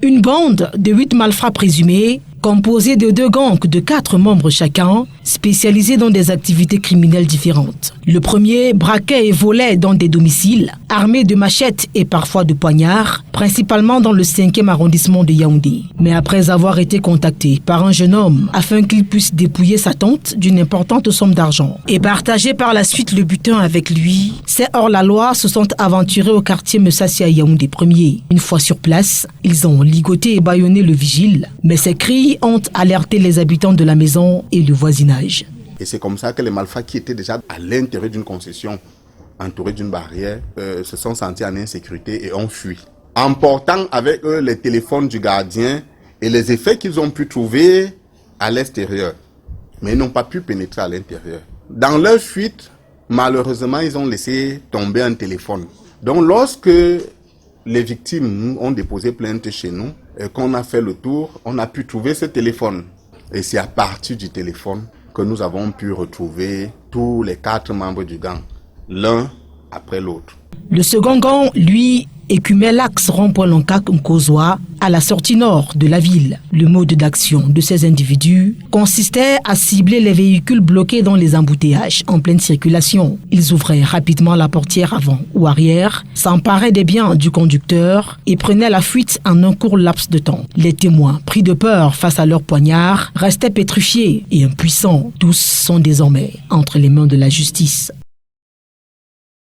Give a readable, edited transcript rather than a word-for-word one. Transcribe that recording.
Une bande de 8 malfrats présumés, composée de 2 gangs de 4 membres chacun, spécialisés dans des activités criminelles différentes. Le premier braquait et volait dans des domiciles, armé de machettes et parfois de poignards, principalement dans le 5e arrondissement de Yaoundé. Mais après avoir été contacté par un jeune homme afin qu'il puisse dépouiller sa tante d'une importante somme d'argent et partager par la suite le butin avec lui, ces hors-la-loi se sont aventurés au quartier Messassi à Yaoundé 1er. Une fois sur place, ils ont ligoté et bâillonné le vigile, mais ces cris ont alerté les habitants de la maison et le voisinage. Et c'est comme ça que les malfrats qui étaient déjà à l'intérieur d'une concession, entourés d'une barrière, se sont sentis en insécurité et ont fui. Emportant avec eux les téléphones du gardien et les effets qu'ils ont pu trouver à l'extérieur. Mais ils n'ont pas pu pénétrer à l'intérieur. Dans leur fuite, malheureusement, ils ont laissé tomber un téléphone. Donc lorsque les victimes ont déposé plainte chez nous et qu'on a fait le tour, on a pu trouver ce téléphone. Et c'est à partir du téléphone que nous avons pu retrouver tous les 4 membres du gang, l'un après l'autre. Le second gang, lui, écumait l'axe Rond-Point-Loncac-Nkozwa à la sortie nord de la ville. Le mode d'action de ces individus consistait à cibler les véhicules bloqués dans les embouteillages en pleine circulation. Ils ouvraient rapidement la portière avant ou arrière, s'emparaient des biens du conducteur et prenaient la fuite en un court laps de temps. Les témoins, pris de peur face à leurs poignards, restaient pétrifiés et impuissants. Tous sont désormais entre les mains de la justice.